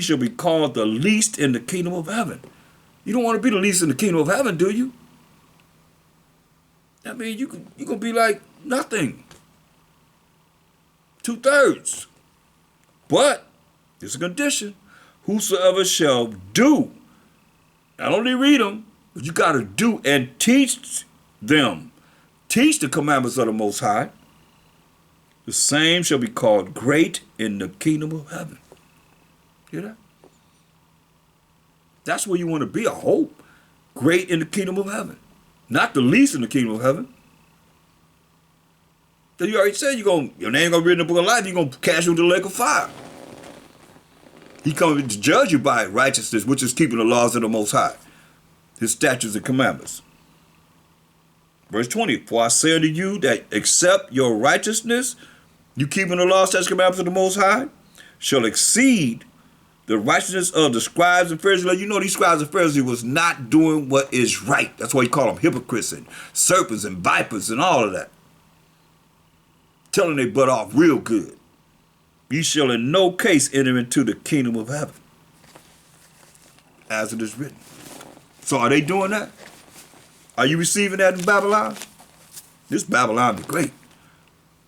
shall be called the least in the kingdom of heaven. You don't want to be the least in the kingdom of heaven, do you? I mean, you're going to be like nothing. 2/3. But there's a condition. Whosoever shall do, not only read them, but you got to do and teach them. Teach the commandments of the Most High. The same shall be called great in the kingdom of heaven. Hear that? That's where you want to be, I hope. Great in the kingdom of heaven. Not the least in the kingdom of heaven. So you already said your name going to be in the book of life, you're going to cast you into the lake of fire. He comes to judge you by righteousness, which is keeping the laws of the Most High, his statutes and commandments. Verse 20, for I say unto you that except your righteousness, you keeping the laws, statutes, and commandments of the Most High, shall exceed the righteousness of the scribes and Pharisees. You know these scribes and Pharisees was not doing what is right. That's why you call them hypocrites and serpents and vipers and all of that. Telling they butt off real good. You shall in no case enter into the kingdom of heaven, as it is written. So are they doing that? Are you receiving that in Babylon? This Babylon the Great.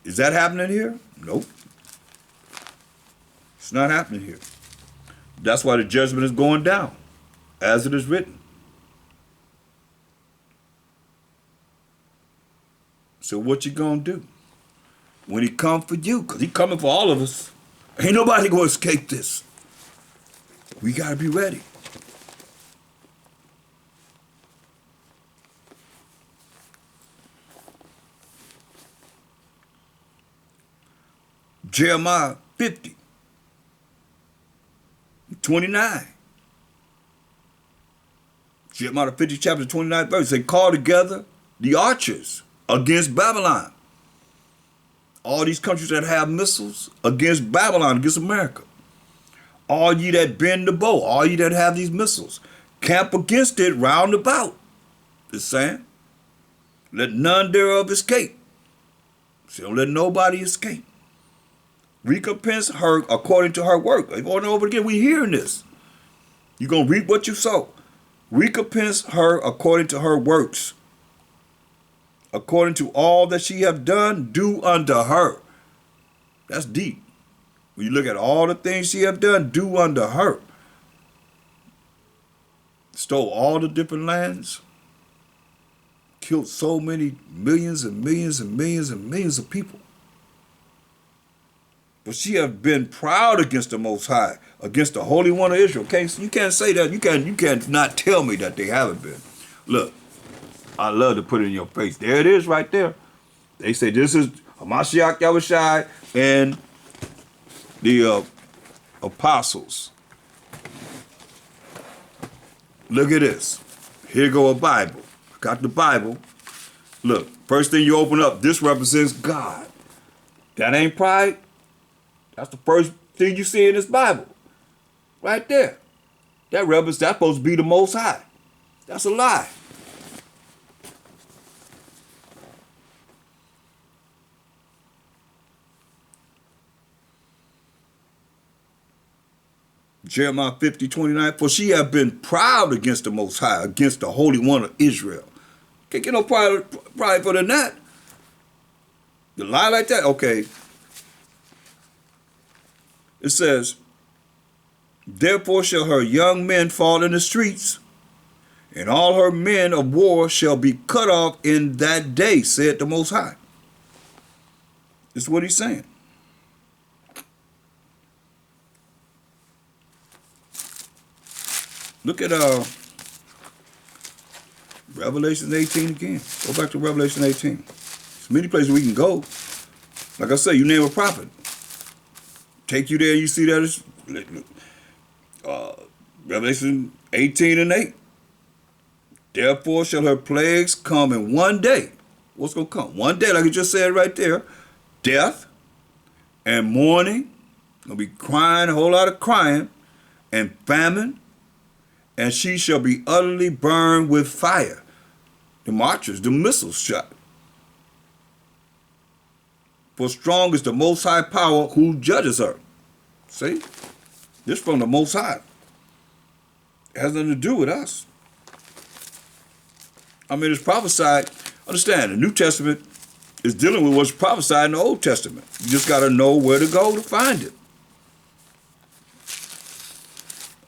Is that happening here? Nope. It's not happening here. That's why the judgment is going down, as it is written. So what you gonna do when he come for you? Because he coming for all of us. Ain't nobody gonna escape this. We gotta be ready. Jeremiah 50, 29. Jeremiah 50, chapter 29, verse. They call together the archers against Babylon. All these countries that have missiles against Babylon, against America. All ye that bend the bow, all ye that have these missiles, camp against it round about. It's saying, let none thereof escape. So don't let nobody escape. Recompense her according to her work. Over and over again, we hearing this. You're going to reap what you sow. Recompense her according to her works. According to all that she have done, do unto her. That's deep. When you look at all the things she have done, do unto her. Stole all the different lands. Killed so many millions and millions and millions and millions of people. But she have been proud against the Most High, against the Holy One of Israel. You can't say that. You can't not tell me that they haven't been. Look, I love to put it in your face. There it is right there. They say this is Hamashiach Yahushai and the apostles. Look at this. Here go a Bible. Got the Bible. Look, first thing you open up, this represents God. That ain't pride. That's the first thing you see in this Bible. Right there. That's supposed to be the Most High. That's a lie. Jeremiah 50, 29, for she have been proud against the Most High, against the Holy One of Israel. Can't get no pride for than that. The lie like that, okay. It says, therefore shall her young men fall in the streets, and all her men of war shall be cut off in that day, said the Most High. This is what he's saying. Look at Revelation 18 again. Go back to Revelation 18. There's many places we can go. Like I said, you name a prophet. Take you there, you see that it's Revelation 18 and 8. Therefore shall her plagues come in one day. What's going to come? One day, like you just said right there. Death and mourning. Going to be crying, a whole lot of crying. And famine. And she shall be utterly burned with fire. The marchers, the missiles shot. For strong is the Most High power who judges her. See? This from the Most High. It has nothing to do with us. I mean, it's prophesied. Understand, the New Testament is dealing with what's prophesied in the Old Testament. You just got to know where to go to find it.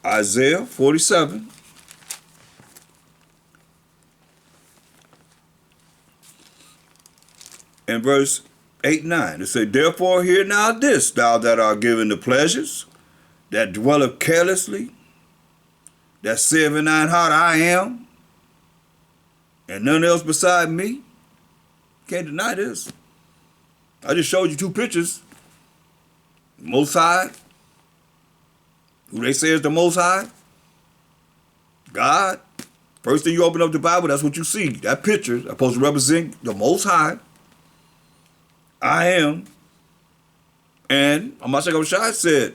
Isaiah 47. And verse 8 and 9. It says, therefore hear now this, thou that art given the pleasures, that dwelleth carelessly, that saith in thine heart, I am, and none else beside me. Can't deny this. I just showed you two pictures. Most High, who they say is the Most High, God. First thing you open up the Bible, that's what you see. That picture is supposed to represent the Most High. I am. And Amashak Shai said,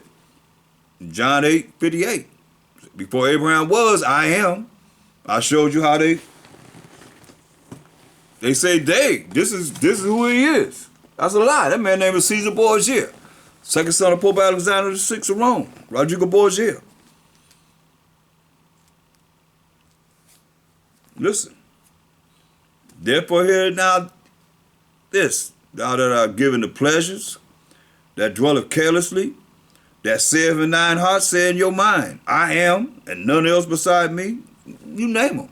John 8:58, before Abraham was, I am. I showed you how they say this is who he is. That's a lie. That man name is Caesar Borgia, second son of Pope Alexander VI of Rome, Rodrigo Borgia. Listen. Therefore hear now this, thou that art given the pleasures, that dwelleth carelessly, that saith in thine heart, say in your mind, I am, and none else beside me. You name them.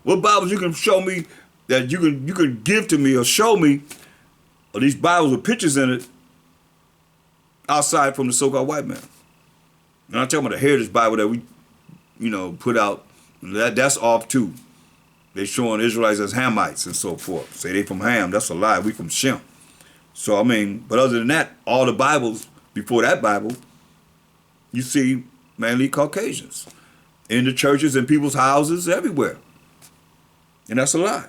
What Bibles you can show me that you can give to me or show me, or these Bibles with pictures in it, outside from the so-called white man? And I'm talking about the Heritage Bible that we, put out. That's off too. They showing Israelites as Hamites and so forth. Say they from Ham. That's a lie. We from Shem. So, but other than that, all the Bibles before that Bible, you see mainly Caucasians in the churches and people's houses everywhere. And that's a lie.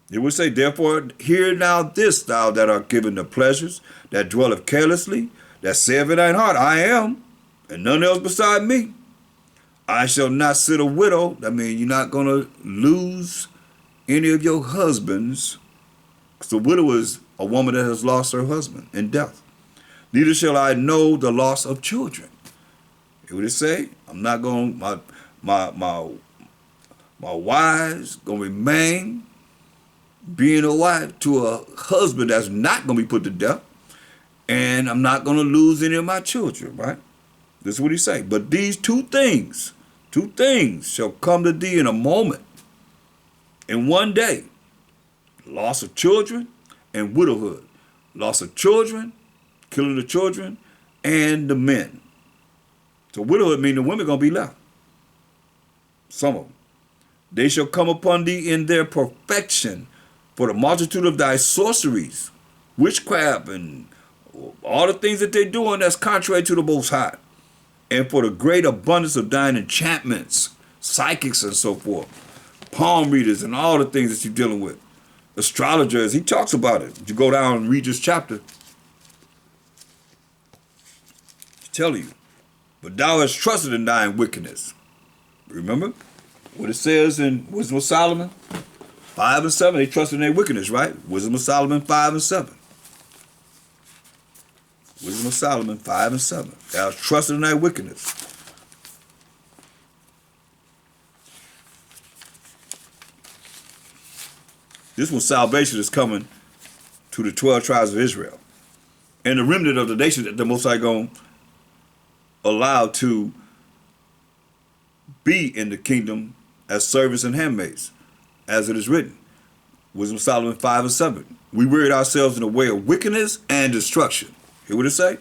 It would say, therefore, hear now this, thou that art given the pleasures, that dwelleth carelessly, that saith in thine heart, I am, and none else beside me. I shall not sit a widow. That means you're not going to lose any of your husbands. Because a widow is a woman that has lost her husband in death. Neither shall I know the loss of children. It would say, I'm not going, my wives going to remain being a wife to a husband that's not going to be put to death. And I'm not going to lose any of my children, right? This is what he say. But these two things shall come to thee in a moment, in one day. Loss of children and widowhood. Loss of children, killing the children, and the men. So widowhood means the women going to be left. Some of them. They shall come upon thee in their perfection, for the multitude of thy sorceries, witchcraft, and all the things that they're doing that's contrary to the Most High. And for the great abundance of thine enchantments, psychics and so forth, palm readers and all the things that you're dealing with. Astrologers, he talks about it. You go down and read this chapter. He's telling you, but thou hast trusted in thine wickedness. Remember what it says in Wisdom of Solomon 5 and 7? They trusted in their wickedness, right? Wisdom of Solomon 5 and 7. Wisdom of Solomon 5 and 7. Thou hast trusted in thy wickedness. This was salvation is coming to the 12 tribes of Israel. And the remnant of the nation that the Most High going to allow to be in the kingdom as servants and handmaids, as it is written. Wisdom of Solomon 5 and 7. We wearied ourselves in the way of wickedness and destruction. Hear what it say?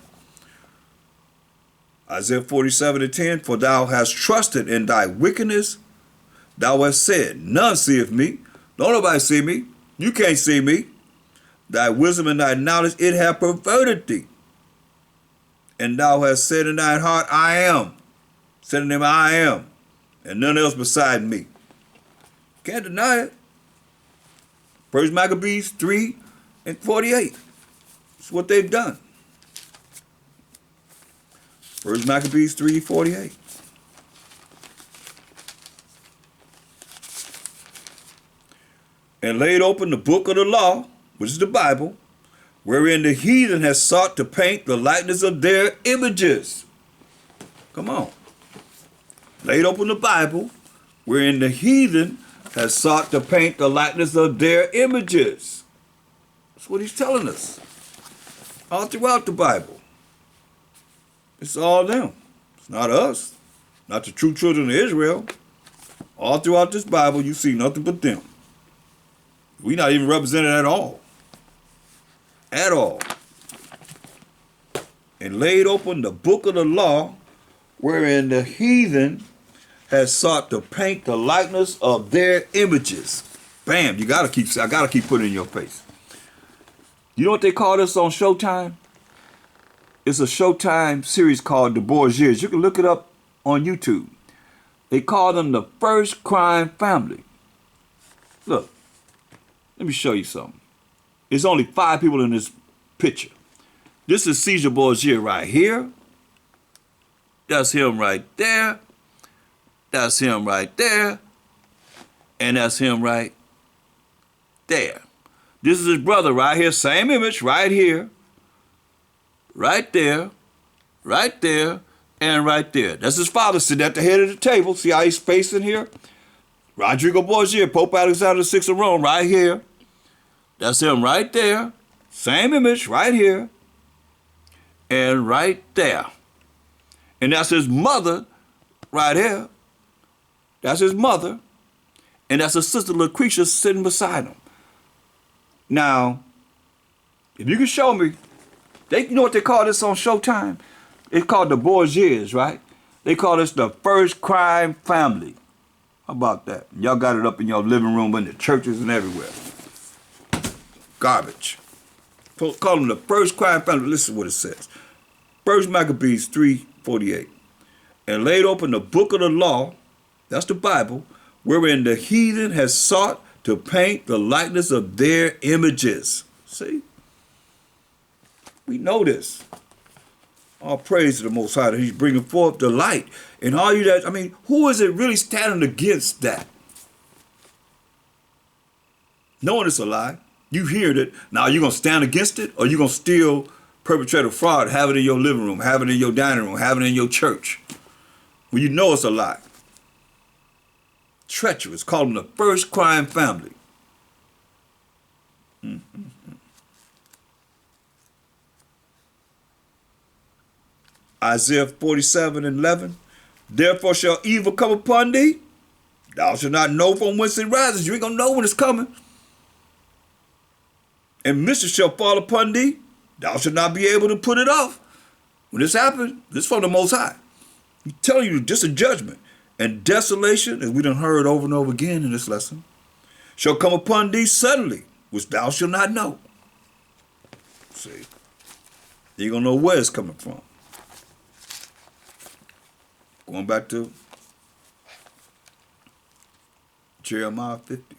Isaiah 47 and 10. For thou hast trusted in thy wickedness. Thou hast said, none seeth me. Don't nobody see me. You can't see me. Thy wisdom and thy knowledge, it hath perverted thee. And thou hast said in thine heart, I am. Said in them, I am. And none else beside me. Can't deny it. 1 Maccabees 3 and 48. That's what they've done. 1 Maccabees 3:48. And laid open the book of the law, which is the Bible, wherein the heathen has sought to paint the likeness of their images. Come on. Laid open the Bible, wherein the heathen has sought to paint the likeness of their images. That's what he's telling us. All throughout the Bible. It's all them. It's not us. Not the true children of Israel. All throughout this Bible, you see nothing but them. We're not even represented at all. At all. And laid open the book of the law, wherein the heathen has sought to paint the likeness of their images. Bam, I gotta keep putting it in your face. You know what they call this on Showtime? It's a Showtime series called The Borgias. You can look it up on YouTube. They call them the first crime family. Look, let me show you something. There's only 5 people in this picture. This is Caesar Borgia right here. That's him right there. That's him right there. And that's him right there. This is his brother right here. Same image right here. Right there. Right there. And right there. That's his father sitting at the head of the table. See how he's facing here? Rodrigo Borgia, Pope Alexander VI of Rome right here. That's him right there. Same image right here. And right there. And that's his mother right here. That's his mother. And that's his sister Lucretia sitting beside him. Now, if you can show me, you know what they call this on Showtime? It's called the Borgias, right? They call this the first crime family. How about that? Y'all got it up in your living room, in the churches and everywhere. Garbage. Call them the first crime family. Listen to what it says. First Maccabees 3:48. And laid open the book of the law, that's the Bible, wherein the heathen has sought to paint the likeness of their images. See? We know this. All praise to the Most High that he's bringing forth the light. And all you that, who is it really standing against that? Knowing it's a lie. You hear it. Now, you going to stand against it, or you going to still perpetrate a fraud, have it in your living room, have it in your dining room, have it in your church? Well, you know it's a lie. Treacherous. Call them the first crime family. Isaiah 47:11. Therefore shall evil come upon thee. Thou shalt not know from whence it rises. You ain't going to know when it's coming. And mischief shall fall upon thee. Thou shalt not be able to put it off. When this happens, this is from the Most High. He's telling you this is judgment. And desolation, as we done heard over and over again in this lesson, shall come upon thee suddenly, which thou shalt not know. See, you ain't going to know where it's coming from. Going back to Jeremiah 50.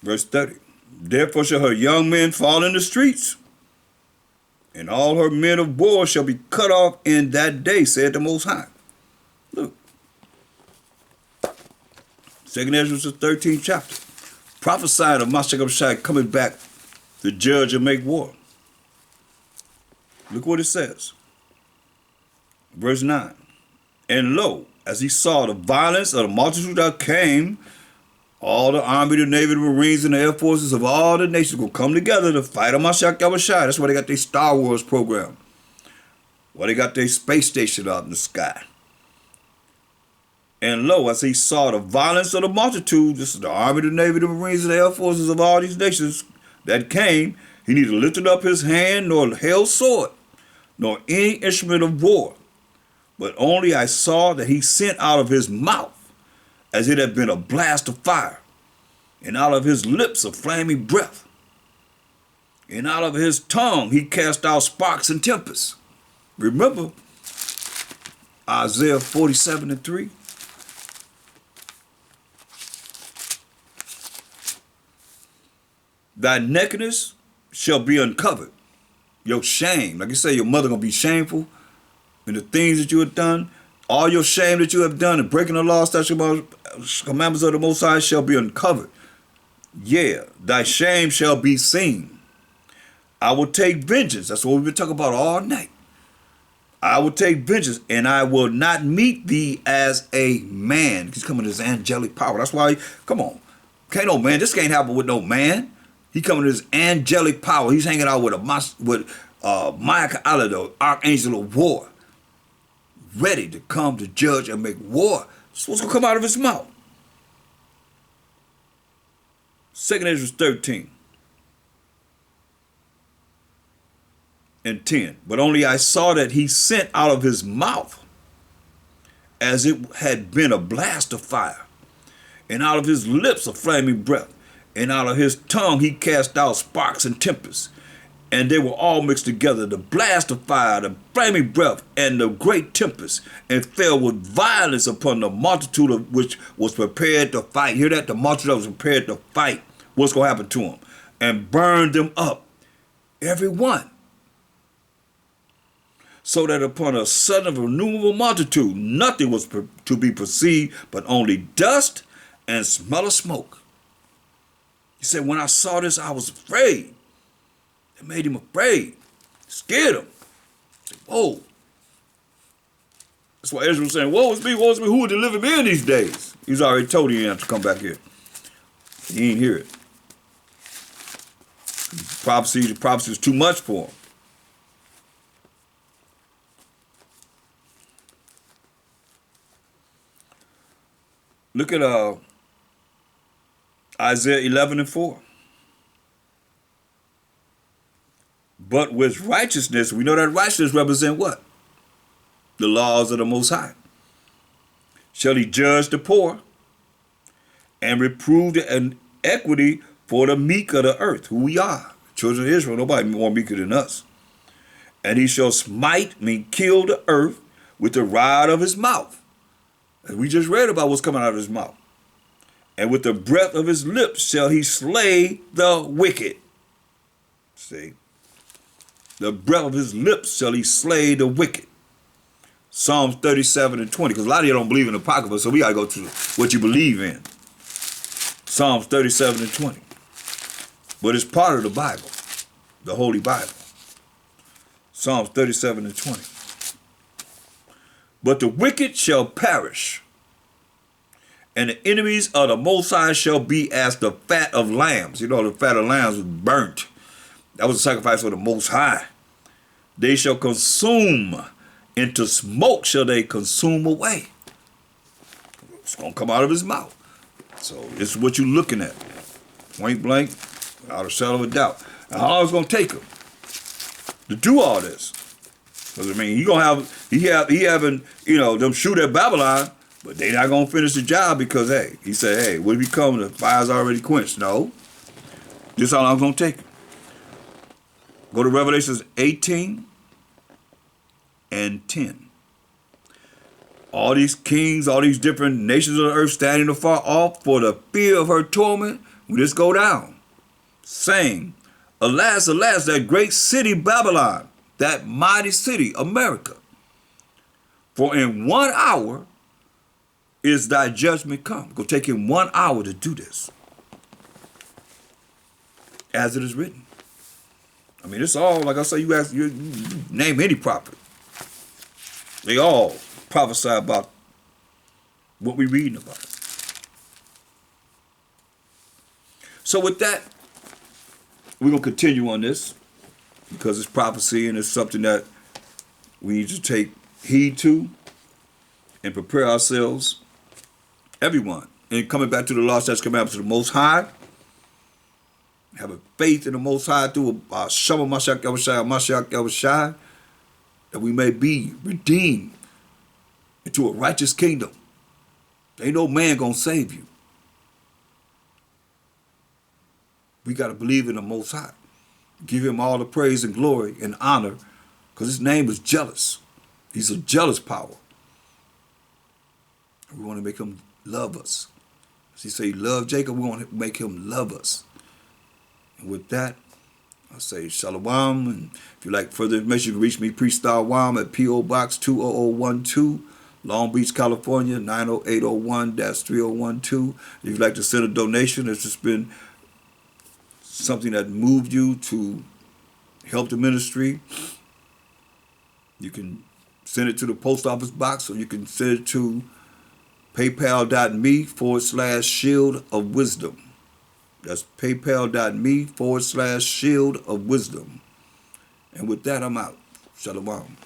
Verse 30. Therefore shall her young men fall in the streets, and all her men of war shall be cut off in that day, said the Most High. Look. 2nd Ezra, the 13th chapter. Prophesied of Mashiach coming back to judge and make war. Look what it says. Verse 9. And lo, as he saw the violence of the multitude that came, all the army, the navy, the marines, and the air forces of all the nations will come together to fight on Mashiach Yahushua. That's why they got their Star Wars program. Why they got their space station out in the sky. And lo, as he saw the violence of the multitude, this is the army, the navy, the marines, and the air forces of all these nations that came, he neither lifted up his hand, nor held sword, nor any instrument of war. But only I saw that he sent out of his mouth, as it had been a blast of fire, and out of his lips a flaming breath, and out of his tongue he cast out sparks and tempests. Remember Isaiah 47:3. Thy nakedness shall be uncovered. Your shame, like you say, your mother gonna be shameful in the things that you have done. All your shame that you have done and breaking the law, statutes, commandments of the Most High shall be uncovered. Yeah, thy shame shall be seen. I will take vengeance. That's what we've been talking about all night. I will take vengeance, and I will not meet thee as a man. He's coming to his angelic power. That's why, come on. Can't no man. This can't happen with no man. He coming to his angelic power. He's hanging out with Michael, the archangel of war, ready to come to judge and make war. That's what's going to come out of his mouth. 2 Ezra 13 and 10. But only I saw that he sent out of his mouth as it had been a blast of fire, and out of his lips a flaming breath, and out of his tongue he cast out sparks and tempests, and they were all mixed together, the blast of fire, the flaming breath, and the great tempest, and fell with violence upon the multitude of which was prepared to fight. Hear that? The multitude that was prepared to fight. What's going to happen to them? And burned them up, every one. So that upon a sudden of innumerable multitude, nothing was to be perceived, but only dust and smell of smoke. He said, when I saw this, I was afraid. It made him afraid. It scared him. Said, whoa. That's why Ezra was saying, woe is me, who will deliver me in these days? He's already told you he didn't have to come back here. He ain't hear it. The prophecy was too much for him. Look at Isaiah 11 and 4. But with righteousness, we know that righteousness represents what? The laws of the Most High. Shall he judge the poor and reprove the inequity for the meek of the earth, who we are, children of Israel. Nobody more meeker than us. And he shall smite, kill the earth with the rod of his mouth. And we just read about what's coming out of his mouth. And with the breath of his lips shall he slay the wicked. See? The breath of his lips shall he slay the wicked. Psalms 37 and 20. Because a lot of you don't believe in the Apocrypha, so we got to go to what you believe in. Psalms 37 and 20. But it's part of the Bible, the Holy Bible. Psalms 37 and 20. But the wicked shall perish, and the enemies of the Most High shall be as the fat of lambs. You know, the fat of lambs was burnt. That was a sacrifice for the Most High. They shall consume, into smoke shall they consume away. It's going to come out of his mouth. So this is what you're looking at. Point blank, without a shadow of a doubt. And how long it's going to take him to do all this? Because, I mean, he having, them shoot at Babylon, but they not going to finish the job because, hey, he said, hey, what if you come, the fire's already quenched? No. This is how long it's going to take him. Go to Revelations 18 and 10. All these kings, all these different nations of the earth standing afar off for the fear of her torment will just go down, saying, alas, alas, that great city Babylon, that mighty city, America. For in 1 hour is thy judgment come. Go take him 1 hour to do this. As it is written. I mean, it's all, like I say, you name any prophet. They all prophesy about what we're reading about. So with that, we're going to continue on this because it's prophecy and it's something that we need to take heed to and prepare ourselves, everyone, and coming back to the law, statutes, commandments of the Most High, have a faith in the Most High through Shema Mashiach Yahushua, that we may be redeemed into a righteous kingdom. Ain't no man gonna save you. We gotta believe in the Most High. Give him all the praise and glory and honor, because his name is jealous. He's a jealous power. We want to make him love us. As he said he loved Jacob, we want to make him love us. And with that, I say shalom. And if you like further information, you can reach me, Priest Wam, at P.O. Box 20012, Long Beach, California, 90801-3012. If you'd like to send a donation, it's just been something that moved you to help the ministry, you can send it to the post office box, or you can send it to paypal.me/shield of wisdom. That's paypal.me/shield of wisdom. And with that, I'm out. Shalom.